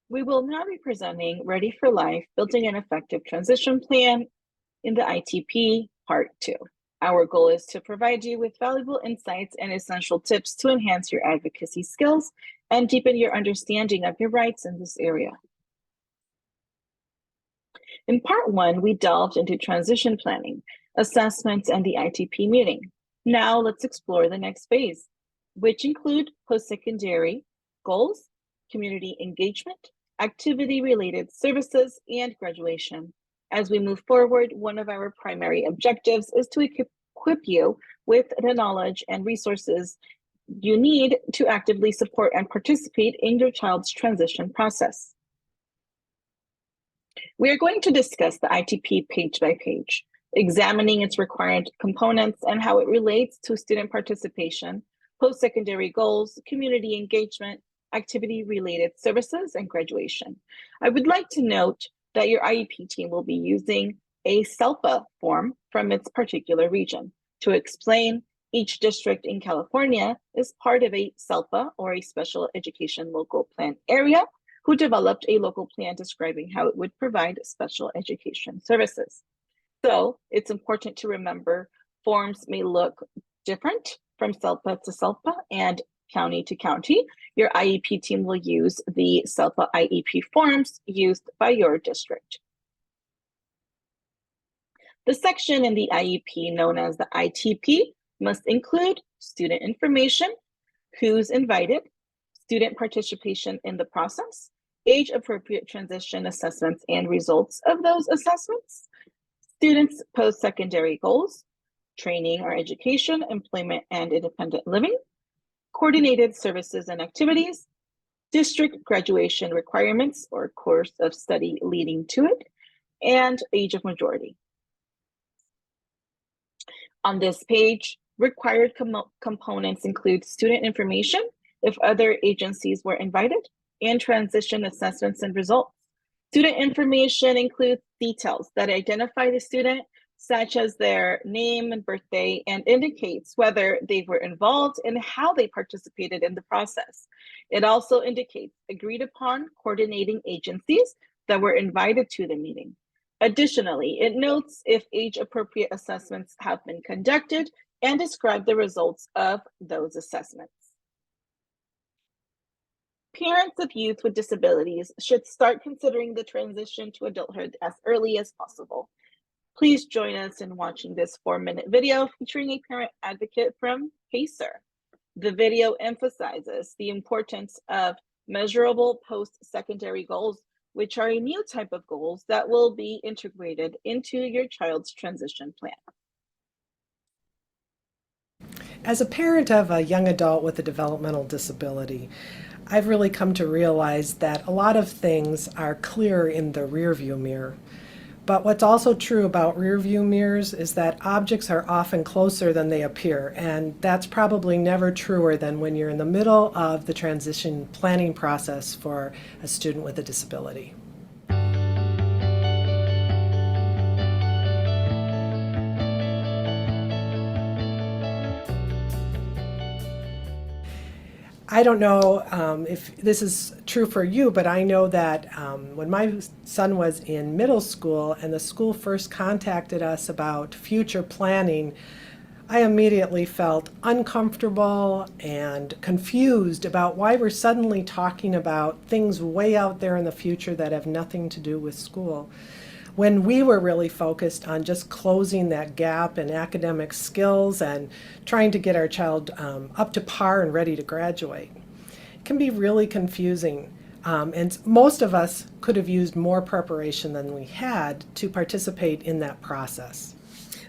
We will now be presenting Ready for Life, Building an Effective Transition Plan in the ITP Part 2. Our goal is to provide you with valuable insights and essential tips to enhance your advocacy skills and deepen your understanding of your rights in this area. In Part 1, we delved into transition planning, assessments, and the ITP meeting. Now let's explore the next phase, which include post-secondary goals, community engagement, activity-related services, and graduation. As we move forward, one of our primary objectives is to equip you with the knowledge and resources you need to actively support and participate in your child's transition process. We are going to discuss the ITP page by page, examining its required components and how it relates to student participation, post-secondary goals, community engagement, activity-related services, and graduation. I would like to note that your IEP team will be using a SELPA form from its particular region. To explain, each district in California is part of a SELPA, or a Special Education Local Plan area, who developed a local plan describing how it would provide special education services. So it's important to remember forms may look different from SELPA to SELPA and county to county. Your IEP team will use the SELPA IEP forms used by your district. The section in the IEP known as the ITP must include student information, who's invited, student participation in the process, age-appropriate transition assessments and results of those assessments, students' post-secondary goals, training or education, employment and independent living, coordinated services and activities, district graduation requirements or course of study leading to it, and age of majority. On this page, required components include student information, if other agencies were invited, and transition assessments and results. Student information includes details that identify the student, such as their name and birthday, and indicates whether they were involved and how they participated in the process. It also indicates agreed upon coordinating agencies that were invited to the meeting. Additionally, it notes if age-appropriate assessments have been conducted and describe the results of those assessments. Parents of youth with disabilities should start considering the transition to adulthood as early as possible. Please join us in watching this 4-minute video featuring a parent advocate from PACER. The video emphasizes the importance of measurable post-secondary goals, which are a new type of goals that will be integrated into your child's transition plan. As a parent of a young adult with a developmental disability, I've really come to realize that a lot of things are clear in the rearview mirror. But what's also true about rearview mirrors is that objects are often closer than they appear, and that's probably never truer than when you're in the middle of the transition planning process for a student with a disability. I don't know if this is true for you, but I know that when my son was in middle school and the school first contacted us about future planning, I immediately felt uncomfortable and confused about why we're suddenly talking about things way out there in the future that have nothing to do with school, when we were really focused on just closing that gap in academic skills and trying to get our child up to par and ready to graduate. It can be really confusing, and most of us could have used more preparation than we had to participate in that process.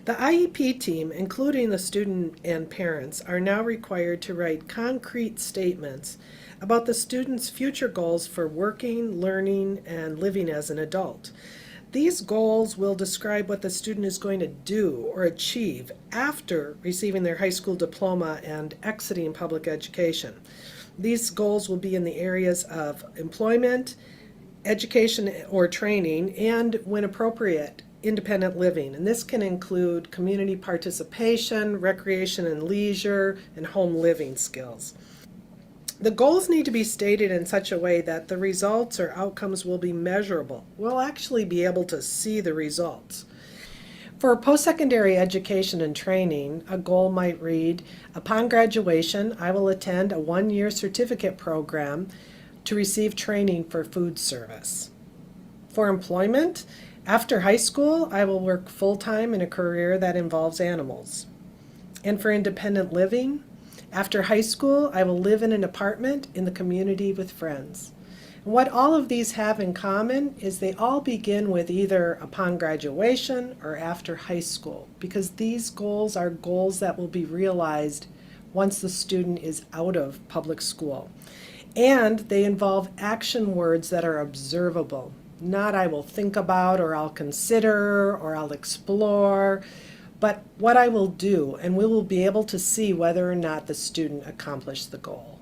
The IEP team, including the student and parents, are now required to write concrete statements about the student's future goals for working, learning, and living as an adult. These goals will describe what the student is going to do or achieve after receiving their high school diploma and exiting public education. These goals will be in the areas of employment, education or training, and, when appropriate, independent living. And this can include community participation, recreation and leisure, and home living skills. The goals need to be stated in such a way that the results or outcomes will be measurable. We'll actually be able to see the results. For post-secondary education and training, a goal might read, upon graduation, I will attend a one-year certificate program to receive training for food service. For employment, after high school, I will work full-time in a career that involves animals. And for independent living, after high school, I will live in an apartment in the community with friends. And what all of these have in common is they all begin with either upon graduation or after high school, because these goals are goals that will be realized once the student is out of public school. And they involve action words that are observable, not I will think about or I'll consider or I'll explore, but what I will do, and we will be able to see whether or not the student accomplished the goal.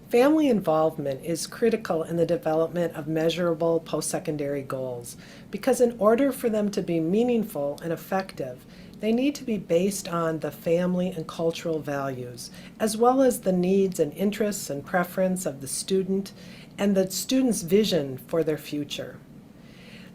Family involvement is critical in the development of measurable post-secondary goals because in order for them to be meaningful and effective, they need to be based on the family and cultural values, as well as the needs and interests and preference of the student and the student's vision for their future.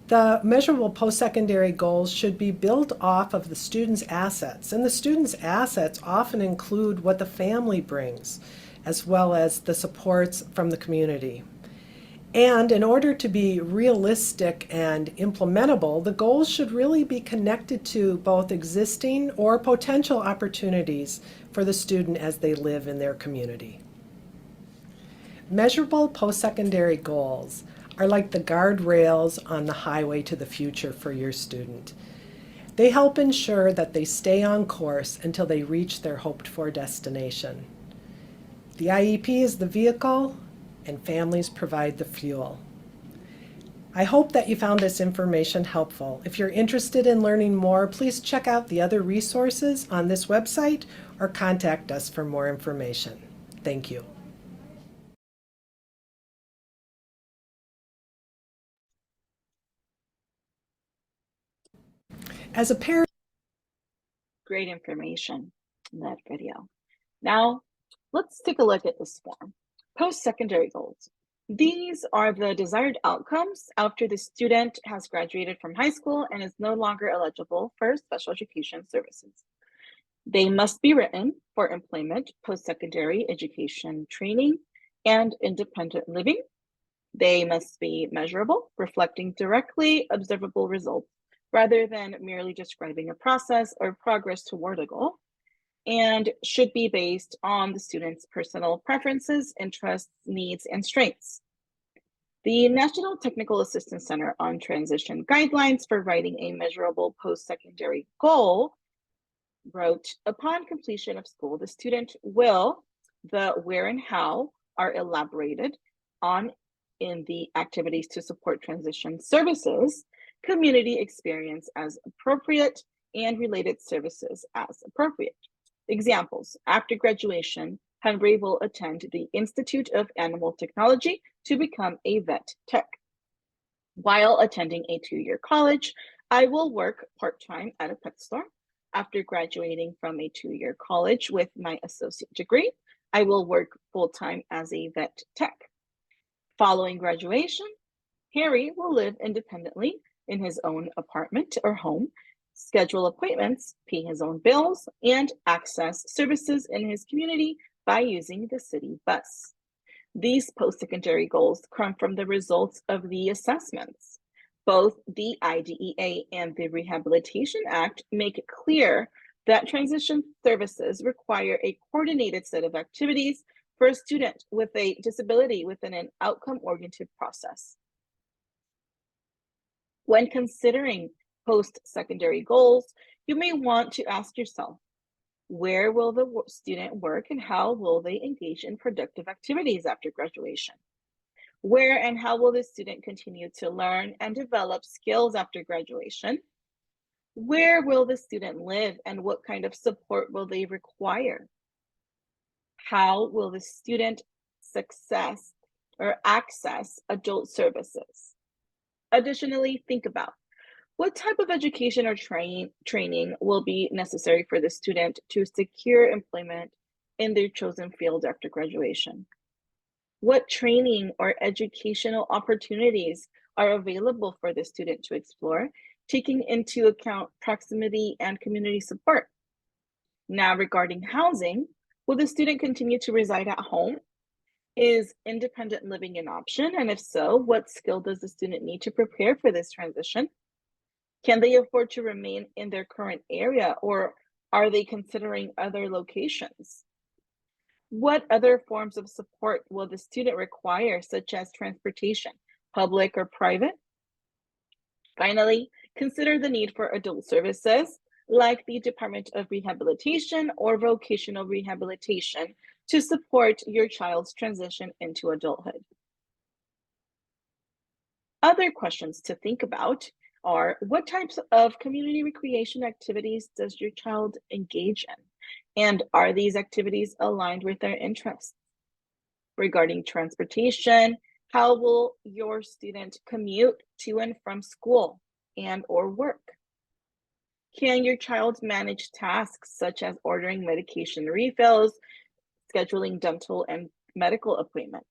The measurable post-secondary goals should be built off of the student's assets, and the student's assets often include what the family brings, as well as the supports from the community. And in order to be realistic and implementable, the goals should really be connected to both existing or potential opportunities for the student as they live in their community. Measurable post-secondary goals are like the guardrails on the highway to the future for your student. They help ensure that they stay on course until they reach their hoped-for destination. The IEP is the vehicle, and families provide the fuel. I hope that you found this information helpful. If you're interested in learning more, please check out the other resources on this website or contact us for more information. Thank you. As a parent, Great information in that video. Now, let's take a look at this form. Post-secondary goals. These are the desired outcomes after the student has graduated from high school and is no longer eligible for special education services. They must be written for employment, post-secondary education training, and independent living. They must be measurable, reflecting directly observable results rather than merely describing a process or progress toward a goal, and should be based on the student's personal preferences, interests, needs, and strengths. The National Technical Assistance Center on Transition Guidelines for Writing a Measurable Post-Secondary Goal wrote, upon completion of school, the student will, the where and how are elaborated on in the activities to support transition services, community experience as appropriate, and related services as appropriate. Examples, after graduation, Henry will attend the Institute of Animal Technology to become a vet tech. While attending a 2-year college, I will work part-time at a pet store. After graduating from a 2-year college with my associate degree, I will work full-time as a vet tech. Following graduation, Harry will live independently in his own apartment or home, schedule appointments, pay his own bills, and access services in his community by using the city bus. These post-secondary goals come from the results of the assessments. Both the IDEA and the Rehabilitation Act make it clear that transition services require a coordinated set of activities for a student with a disability within an outcome-oriented process. When considering post-secondary goals, you may want to ask yourself, where will the student work and how will they engage in productive activities after graduation? Where and how will the student continue to learn and develop skills after graduation? Where will the student live and what kind of support will they require? How will the student access adult services? Additionally, think about what type of education or training will be necessary for the student to secure employment in their chosen field after graduation? What training or educational opportunities are available for the student to explore, taking into account proximity and community support? Now, regarding housing, will the student continue to reside at home? Is independent living an option? And if so, what skill does the student need to prepare for this transition? Can they afford to remain in their current area, or are they considering other locations? What other forms of support will the student require, such as transportation, public or private? Finally, consider the need for adult services like the Department of Rehabilitation or vocational rehabilitation to support your child's transition into adulthood. Other questions to think about are, what types of community recreation activities does your child engage in? And are these activities aligned with their interests? Regarding transportation, how will your student commute to and from school and or work? Can your child manage tasks such as ordering medication refills, scheduling dental and medical appointments?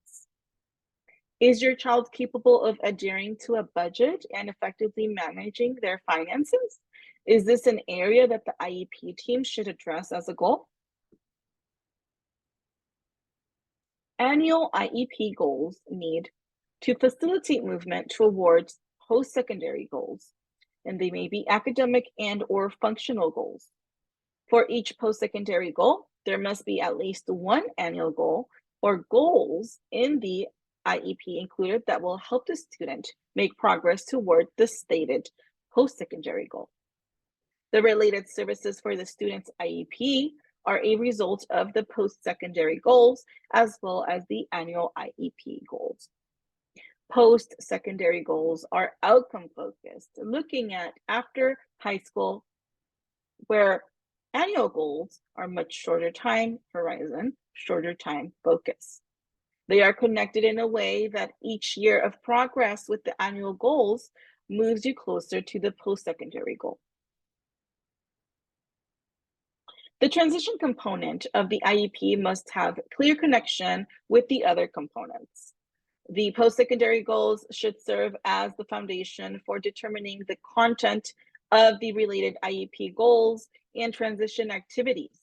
Is your child capable of adhering to a budget and effectively managing their finances? Is this an area that the IEP team should address as a goal? Annual IEP goals need to facilitate movement towards post-secondary goals, and they may be academic and or functional goals. For each post-secondary goal, there must be at least one annual goal or goals in the IEP included that will help the student make progress toward the stated post-secondary goal. The related services for the student's IEP are a result of the post-secondary goals as well as the annual IEP goals. Post-secondary goals are outcome-focused, looking at after high school, where annual goals are much shorter time horizon, shorter time focus. They are connected in a way that each year of progress with the annual goals moves you closer to the post-secondary goal. The transition component of the IEP must have clear connection with the other components. The post-secondary goals should serve as the foundation for determining the content of the related IEP goals and transition activities.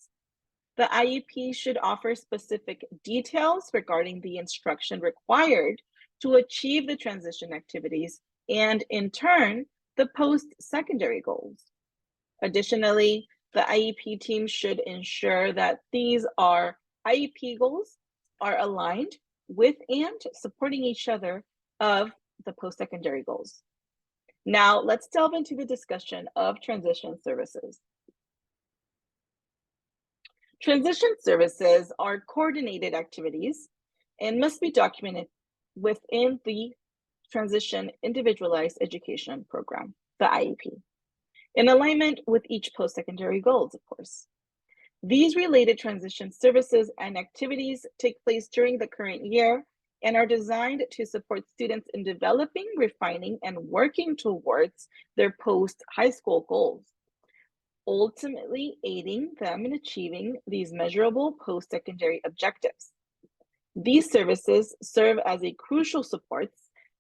The IEP should offer specific details regarding the instruction required to achieve the transition activities and, in turn, the post-secondary goals. Additionally, the IEP team should ensure that these IEP goals are aligned with and supporting each other of the post-secondary goals. Now, let's delve into the discussion of transition services. Transition services are coordinated activities and must be documented within the Transition Individualized Education Program, the IEP, in alignment with each post-secondary goals, of course. These related transition services and activities take place during the current year and are designed to support students in developing, refining, and working towards their post-high school goals, ultimately aiding them in achieving these measurable post-secondary objectives. These services serve as a crucial support,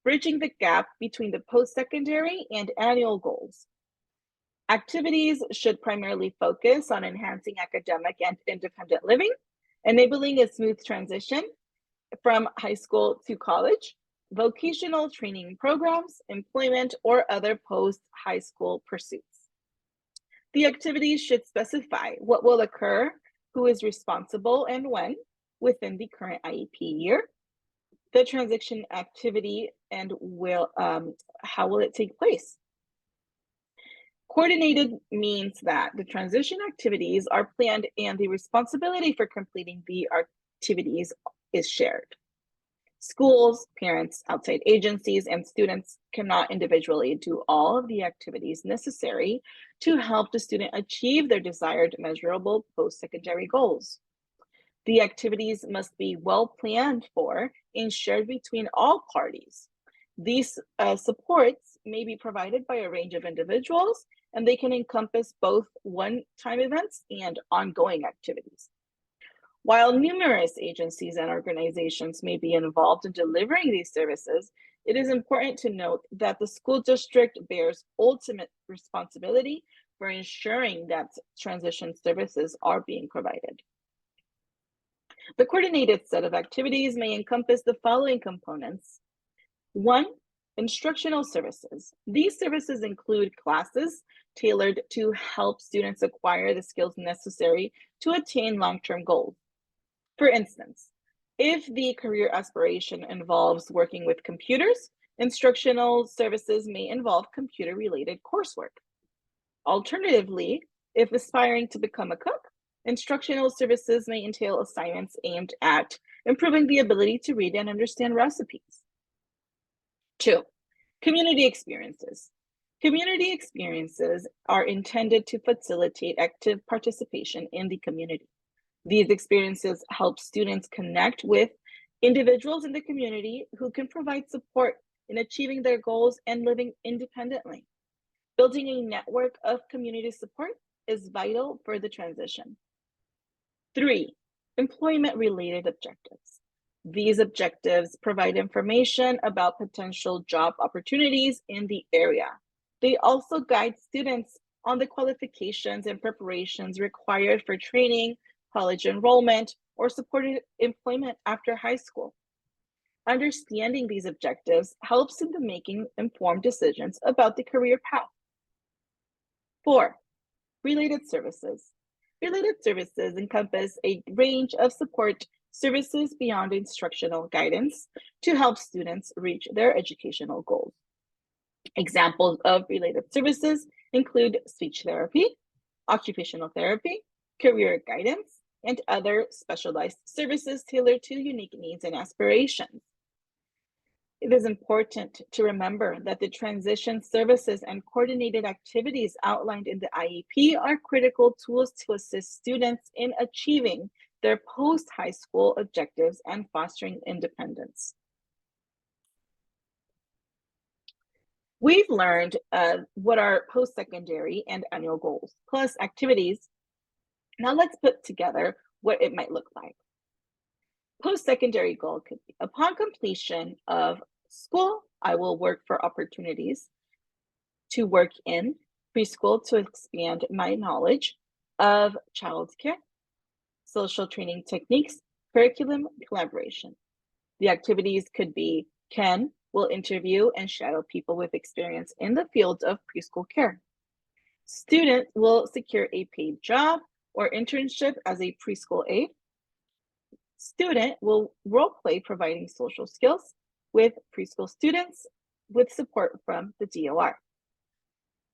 bridging the gap between the post-secondary and annual goals. Activities should primarily focus on enhancing academic and independent living, enabling a smooth transition from high school to college, vocational training programs, employment, or other post-high school pursuits. The activities should specify what will occur, who is responsible, and when within the current IEP year, the transition activity, and how will it take place. Coordinated means that the transition activities are planned and the responsibility for completing the activities is shared. Schools, parents, outside agencies, and students cannot individually do all of the activities necessary to help the student achieve their desired measurable post-secondary goals. The activities must be well planned for and shared between all parties. These supports may be provided by a range of individuals, and they can encompass both one-time events and ongoing activities. While numerous agencies and organizations may be involved in delivering these services, it is important to note that the school district bears ultimate responsibility for ensuring that transition services are being provided. The coordinated set of activities may encompass the following components. 1, instructional services. These services include classes tailored to help students acquire the skills necessary to attain long-term goals. For instance, if the career aspiration involves working with computers, instructional services may involve computer-related coursework. Alternatively, if aspiring to become a cook, instructional services may entail assignments aimed at improving the ability to read and understand recipes. 2, community experiences. Community experiences are intended to facilitate active participation in the community. These experiences help students connect with individuals in the community who can provide support in achieving their goals and living independently. Building a network of community support is vital for the transition. 3, employment-related objectives. These objectives provide information about potential job opportunities in the area. They also guide students on the qualifications and preparations required for training, college enrollment, or supported employment after high school. Understanding these objectives helps in the making informed decisions about the career path. 4, related services. Related services encompass a range of support services beyond instructional guidance to help students reach their educational goals. Examples of related services include speech therapy, occupational therapy, career guidance, and other specialized services tailored to unique needs and aspirations. It is important to remember that the transition services and coordinated activities outlined in the IEP are critical tools to assist students in achieving their post-high school objectives and fostering independence. We've learned what are post-secondary and annual goals, plus activities. Now let's put together what it might look like. Post-secondary goal could be, upon completion of school, I will work for opportunities to work in preschool to expand my knowledge of childcare, social training techniques, curriculum, collaboration. The activities could be Ken will interview and shadow people with experience in the field of preschool care. Student will secure a paid job or internship as a preschool aide. Student will role play providing social skills with preschool students with support from the DOR.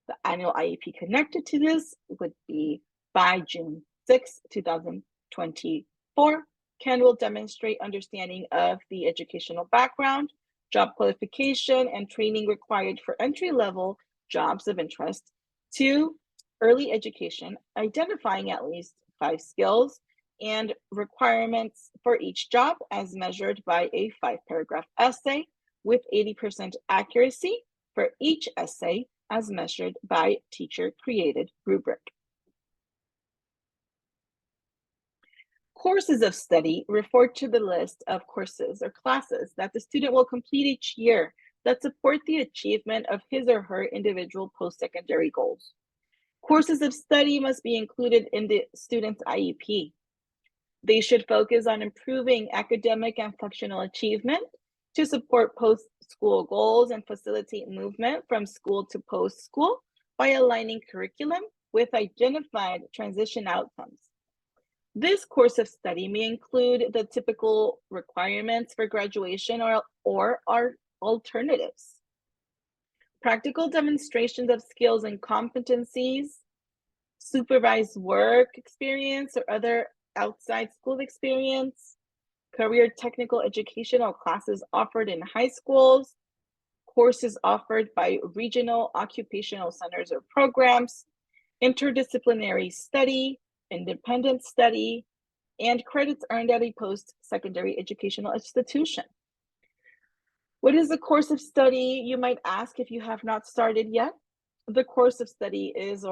The annual IEP connected to this would be by June 6, 2024. Ken will demonstrate understanding of the educational background, job qualification, and training required for entry-level jobs of interest to early education, identifying at least 5 skills and requirements for each job as measured by a 5-paragraph essay with 80% accuracy for each essay as measured by teacher-created rubric. Courses of study refer to the list of courses or classes that the student will complete each year that support the achievement of his or her individual post-secondary goals. Courses of study must be included in the student's IEP. They should focus on improving academic and functional achievement to support post-school goals and facilitate movement from school to post-school by aligning curriculum with identified transition outcomes. This course of study may include the typical requirements for graduation or alternatives. Practical demonstrations of skills and competencies, supervised work experience or other outside school experience, career technical educational classes offered in high schools, courses offered by regional occupational centers or programs, interdisciplinary study, independent study, and credits earned at a post-secondary educational institution. What is a course of study, you might ask if you have not started yet? The course of study is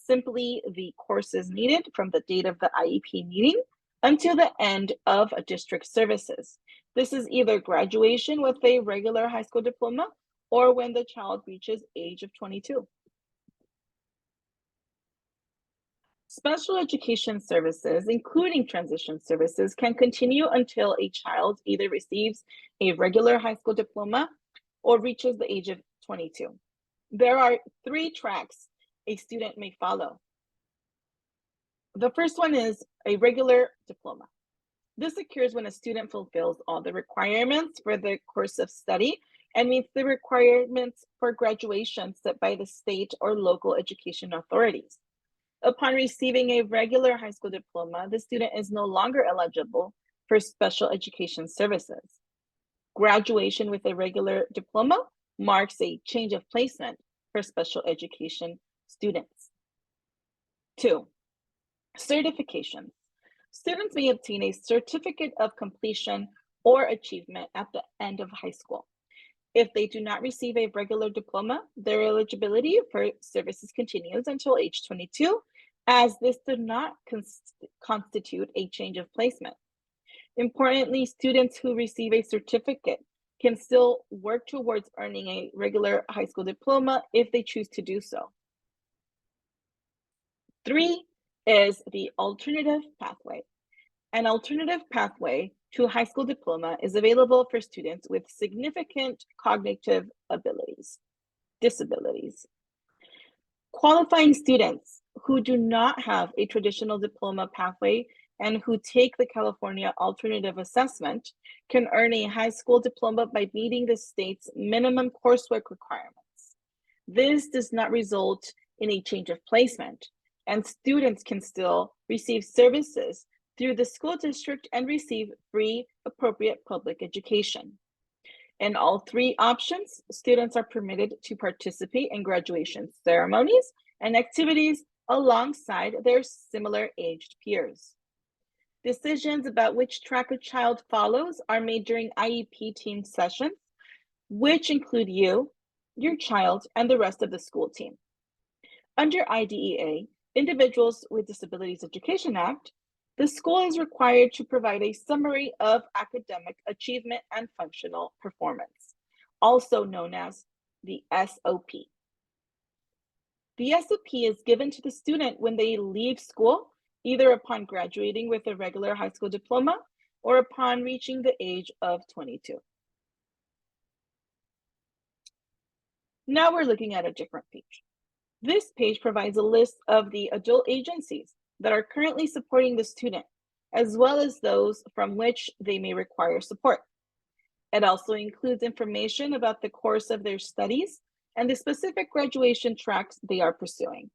simply the courses needed from the date of the IEP meeting until the end of district services. This is either graduation with a regular high school diploma or when the child reaches age of 22. Special education services, including transition services, can continue until a child either receives a regular high school diploma or reaches the age of 22. There are 3 tracks a student may follow. The first one is a regular diploma. This occurs when a student fulfills all the requirements for the course of study and meets the requirements for graduation set by the state or local education authorities. Upon receiving a regular high school diploma, the student is no longer eligible for special education services. Graduation with a regular diploma marks a change of placement for special education students. 2, certifications. Students may obtain a certificate of completion or achievement at the end of high school. If they do not receive a regular diploma, their eligibility for services continues until age 22, as this did not constitute a change of placement. Importantly, students who receive a certificate can still work towards earning a regular high school diploma if they choose to do so. 3 is the alternative pathway. An alternative pathway to a high school diploma is available for students with significant cognitive disabilities. Qualifying students who do not have a traditional diploma pathway and who take the California Alternative Assessment can earn a high school diploma by meeting the state's minimum coursework requirements. This does not result in a change of placement, and students can still receive services through the school district and receive free, appropriate public education. In all 3 options, students are permitted to participate in graduation ceremonies and activities alongside their similar-aged peers. Decisions about which track a child follows are made during IEP team sessions, which include you, your child, and the rest of the school team. Under IDEA, Individuals with Disabilities Education Act, the school is required to provide a summary of academic achievement and functional performance, also known as the SOP. The SOP is given to the student when they leave school, either upon graduating with a regular high school diploma or upon reaching the age of 22. Now we're looking at a different page. This page provides a list of the adult agencies that are currently supporting the student, as well as those from which they may require support. It also includes information about the course of their studies and the specific graduation tracks they are pursuing.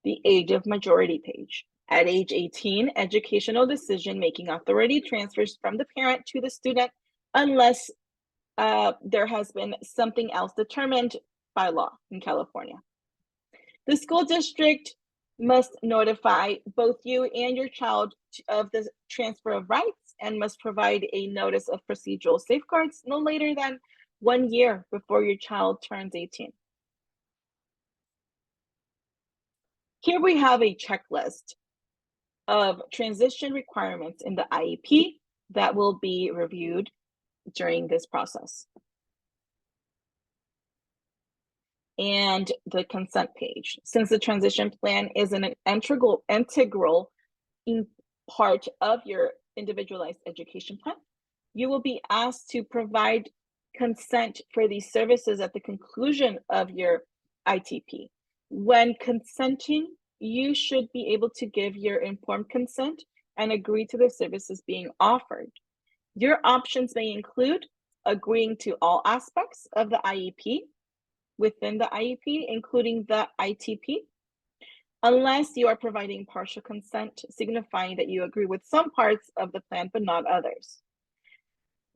The age of majority page. At age 18, educational decision-making authority transfers from the parent to the student unless there has been something else determined by law in California. The school district must notify both you and your child of the transfer of rights and must provide a notice of procedural safeguards no later than 1 year before your child turns 18. Here we have a checklist of transition requirements in the IEP that will be reviewed during this process. And the consent page. Since the transition plan is an integral part of your individualized education plan, you will be asked to provide consent for these services at the conclusion of your ITP. When consenting, you should be able to give your informed consent and agree to the services being offered. Your options may include agreeing to all aspects of the IEP within the IEP, including the ITP, unless you are providing partial consent, signifying that you agree with some parts of the plan but not others.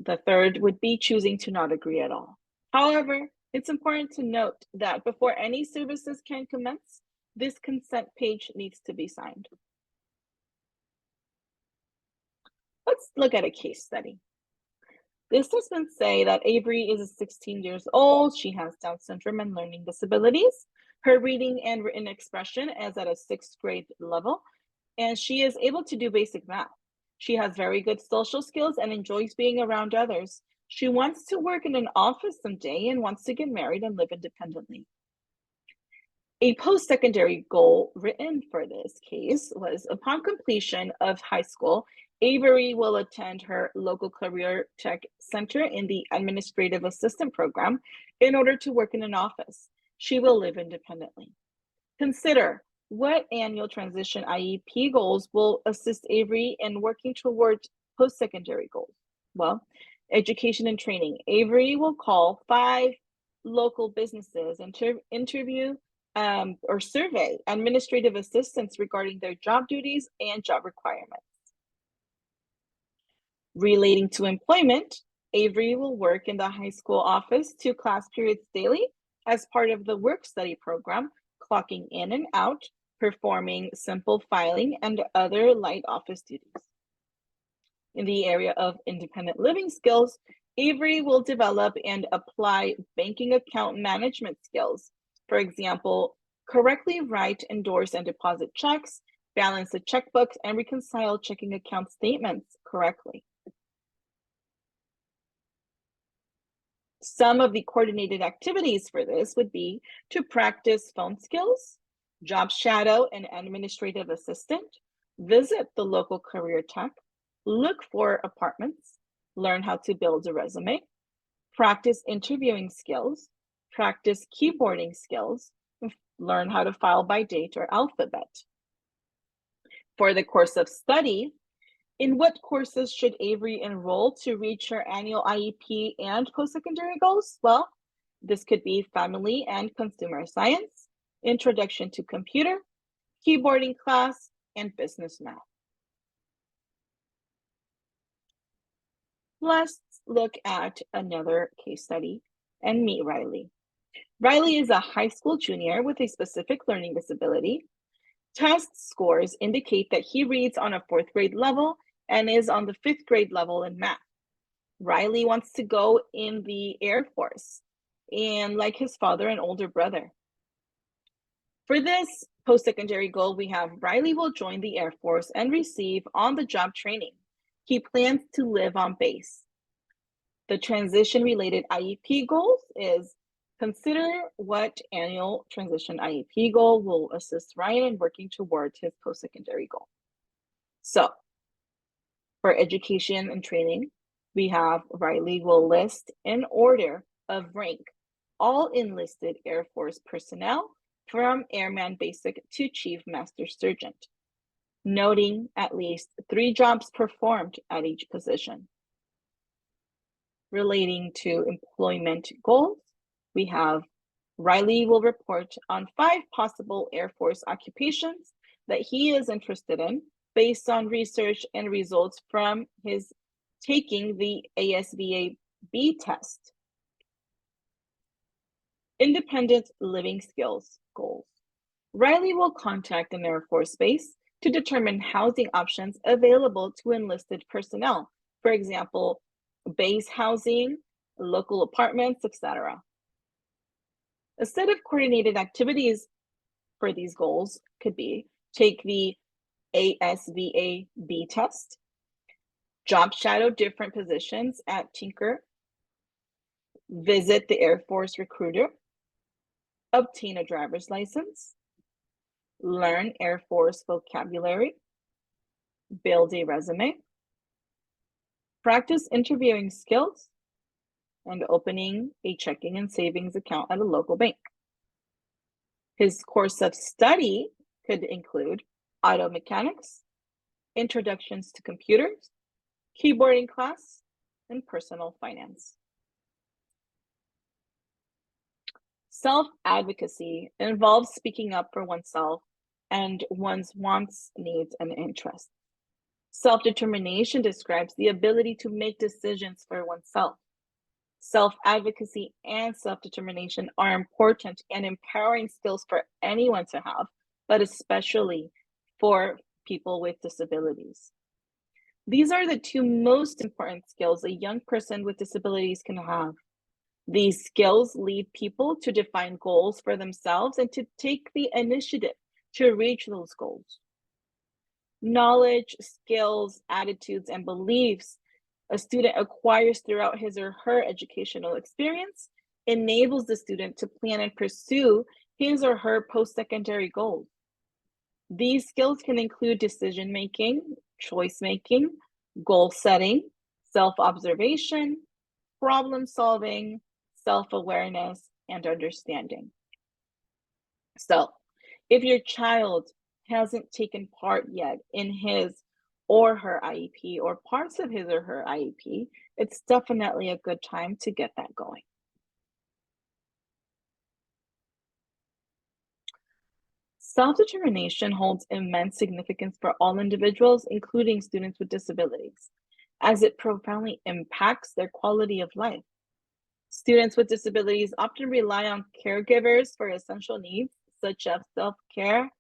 The third would be choosing to not agree at all. However, it's important to note that before any services can commence, this consent page needs to be signed. Let's look at a case study. The assessments say that Avery is 16 years old. She has Down syndrome and learning disabilities. Her reading and written expression is at a 6th grade level, and she is able to do basic math. She has very good social skills and enjoys being around others. She wants to work in an office someday and wants to get married and live independently. A post-secondary goal written for this case was, upon completion of high school, Avery will attend her local career tech center in the administrative assistant program in order to work in an office. She will live independently. Consider what annual transition IEP goals will assist Avery in working toward post-secondary goals. Well, education and training. Avery will call 5 local businesses and interview or survey administrative assistants regarding their job duties and job requirements. Relating to employment, Avery will work in the high school office 2 class periods daily as part of the work study program, clocking in and out, performing simple filing and other light office duties. In the area of independent living skills, Avery will develop and apply banking account management skills. For example, correctly write, endorse, and deposit checks, balance the checkbooks, and reconcile checking account statements correctly. Some of the coordinated activities for this would be to practice phone skills, job shadow an administrative assistant, visit the local career tech, look for apartments, learn how to build a resume, practice interviewing skills, practice keyboarding skills, learn how to file by date or alphabet. For the course of study, in what courses should Avery enroll to reach her annual IEP and post-secondary goals? Well, this could be family and consumer science, introduction to computer, keyboarding class, and business math. Let's look at another case study and meet Riley. Riley is a high school junior with a specific learning disability. Test scores indicate that he reads on a 4th grade level and is on the 5th grade level in math. Riley wants to go in the Air Force, and like his father and older brother. For this post-secondary goal, we have Riley will join the Air Force and receive on-the-job training. He plans to live on base. The transition-related IEP goals is consider what annual transition IEP goal will assist Ryan in working towards his post-secondary goal. So, for education and training, we have Riley will list in order of rank all enlisted Air Force personnel from Airman Basic to Chief Master Sergeant, noting at least 3 jobs performed at each position. Relating to employment goals, we have Riley will report on 5 possible Air Force occupations that he is interested in based on research and results from his taking the ASVAB test. Independent living skills goals. Riley will contact an Air Force base to determine housing options available to enlisted personnel. For example, base housing, local apartments, etc. A set of coordinated activities for these goals could be take the ASVAB test, job shadow different positions at Tinker, visit the Air Force recruiter, obtain a driver's license, learn Air Force vocabulary, build a resume, practice interviewing skills, and opening a checking and savings account at a local bank. His course of study could include auto mechanics, introductions to computers, keyboarding class, and personal finance. Self-advocacy involves speaking up for oneself and one's wants, needs, and interests. Self-determination describes the ability to make decisions for oneself. Self-advocacy and self-determination are important and empowering skills for anyone to have, but especially for people with disabilities. These are the 2 most important skills a young person with disabilities can have. These skills lead people to define goals for themselves and to take the initiative to reach those goals. Knowledge, skills, attitudes, and beliefs a student acquires throughout his or her educational experience enables the student to plan and pursue his or her post-secondary goals. These skills can include decision making, choice making, goal setting, self-observation, problem solving, self-awareness, and understanding. So, if your child hasn't taken part yet in his or her IEP or parts of his or her IEP, it's definitely a good time to get that going. Self-determination holds immense significance for all individuals, including students with disabilities, as it profoundly impacts their quality of life. Students with disabilities often rely on caregivers for essential needs such as self-care,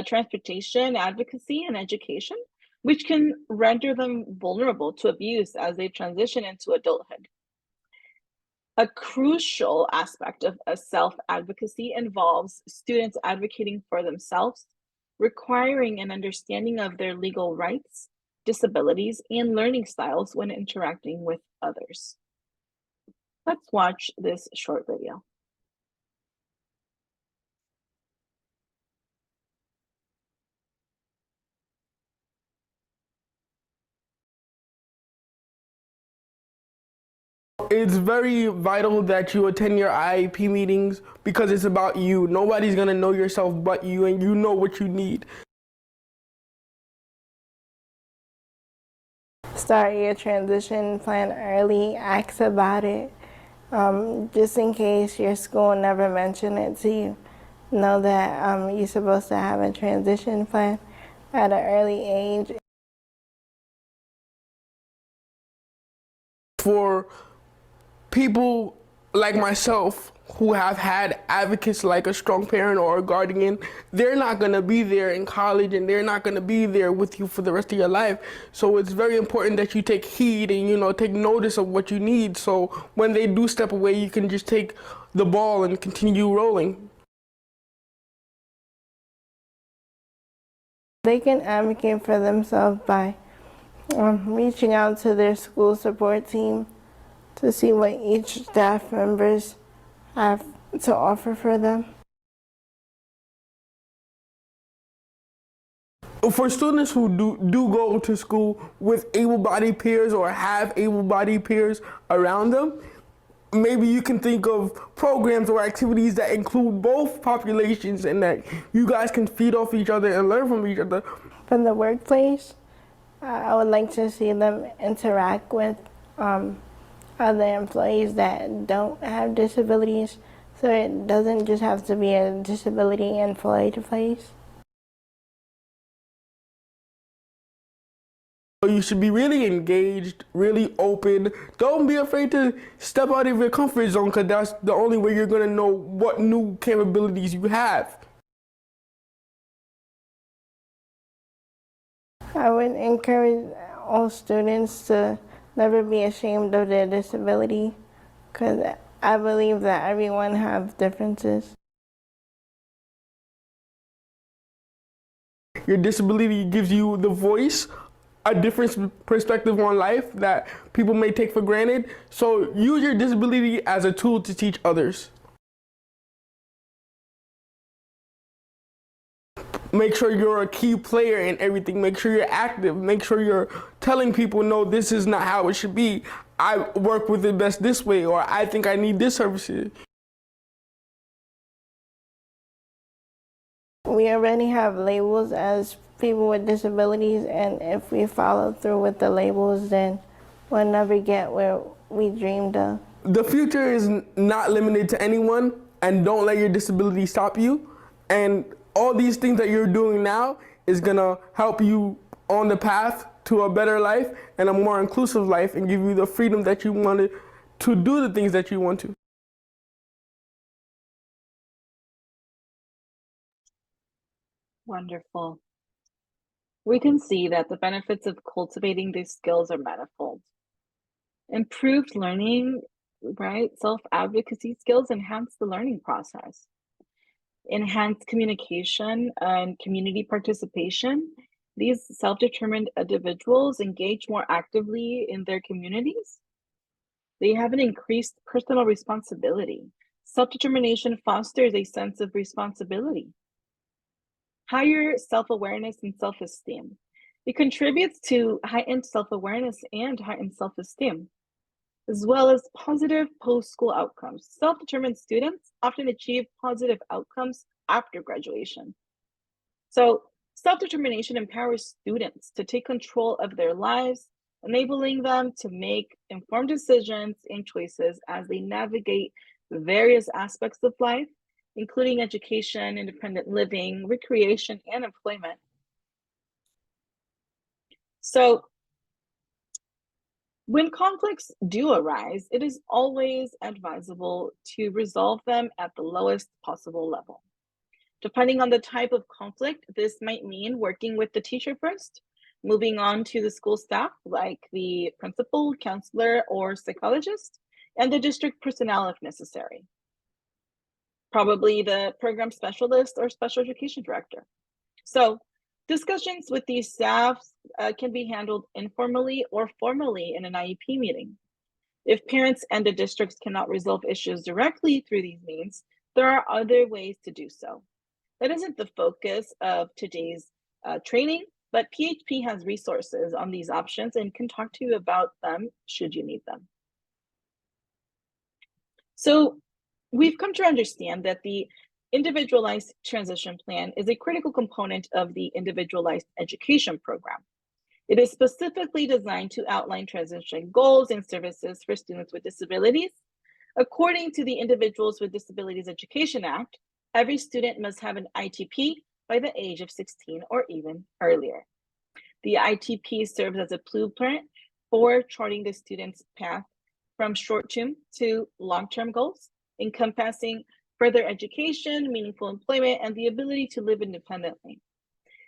transportation, advocacy, and education, which can render them vulnerable to abuse as they transition into adulthood. A crucial aspect of self-advocacy involves students advocating for themselves, requiring an understanding of their legal rights, disabilities, and learning styles when interacting with others. Let's watch this short video. It's very vital that you attend your IEP meetings because it's about you. Nobody's gonna know yourself but you, and you know what you need. Start your transition plan early, ask about it, just in case your school never mentioned it to you. Know that you're supposed to have a transition plan at an early age. For people like myself who have had advocates like a strong parent or a guardian, they're not going to be there in college and they're not going to be there with you for the rest of your life. So it's very important that you take heed and, take notice of what you need. So when they do step away, you can just take the ball and continue rolling. They can advocate for themselves by reaching out to their school support team to see what each staff members have to offer for them. For students who do go to school with able-bodied peers or have able-bodied peers around them, maybe you can think of programs or activities that include both populations and that you guys can feed off each other and learn from each other. From the workplace, I would like to see them interact with other employees that don't have disabilities, so it doesn't just have to be a disability employed place. You should be really engaged, really open. Don't be afraid to step out of your comfort zone because that's the only way you're going to know what new capabilities you have. I would encourage all students to never be ashamed of their disability because I believe that everyone has differences. Your disability gives you the voice, a different perspective on life that people may take for granted. So use your disability as a tool to teach others. Make sure you're a key player in everything. Make sure you're active. Make sure you're telling people, no, this is not how it should be. I work with it best this way, or I think I need this services. We already have labels as people with disabilities, and if we follow through with the labels, then we'll never get where we dreamed of. The future is not limited to anyone, and don't let your disability stop you. And all these things that you're doing now is gonna help you on the path to a better life and a more inclusive life and give you the freedom that you wanted to do the things that you want to. Wonderful. We can see that the benefits of cultivating these skills are manifold. Improved learning right? Self-advocacy skills enhance the learning process. Enhanced communication and community participation. These self-determined individuals engage more actively in their communities. They have an increased personal responsibility. Self-determination fosters a sense of responsibility. Higher self-awareness and self-esteem. It contributes to heightened self-awareness and heightened self-esteem, as well as positive post-school outcomes. Self-determined students often achieve positive outcomes after graduation. So self-determination empowers students to take control of their lives, enabling them to make informed decisions and choices as they navigate various aspects of life, including education, independent living, recreation, and employment. So when conflicts do arise, it is always advisable to resolve them at the lowest possible level. Depending on the type of conflict, this might mean working with the teacher first, moving on to the school staff like the principal, counselor, or psychologist, and the district personnel if necessary. Probably the program specialist or special education director. So discussions with these staffs can be handled informally or formally in an IEP meeting. If parents and the districts cannot resolve issues directly through these means, there are other ways to do so. That isn't the focus of today's training, but PHP has resources on these options and can talk to you about them should you need them. So we've come to understand that the individualized transition plan is a critical component of the individualized education program. It is specifically designed to outline transition goals and services for students with disabilities. According to the Individuals with Disabilities Education Act, every student must have an ITP by the age of 16 or even earlier. The ITP serves as a blueprint for charting the student's path from short-term to long-term goals, encompassing further education, meaningful employment, and the ability to live independently.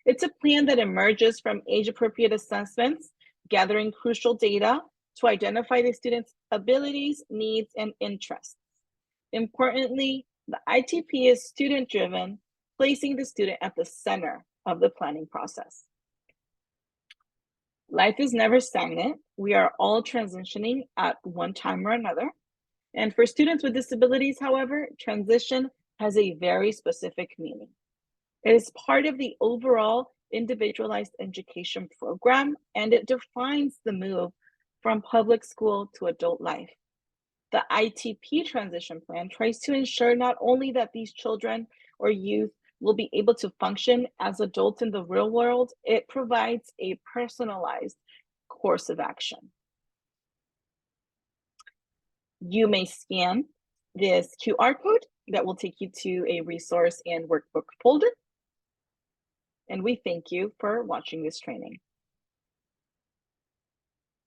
It's a plan that emerges from age-appropriate assessments, gathering crucial data to identify the student's abilities, needs, and interests. Importantly, the ITP is student-driven, placing the student at the center of the planning process. Life is never stagnant. We are all transitioning at one time or another. And for students with disabilities, however, transition has a very specific meaning. It is part of the overall individualized education program, and it defines the move from public school to adult life. The ITP transition plan tries to ensure not only that these children or youth will be able to function as adults in the real world, it provides a personalized course of action. You may scan this QR code that will take you to a resource and workbook folder. And we thank you for watching this training.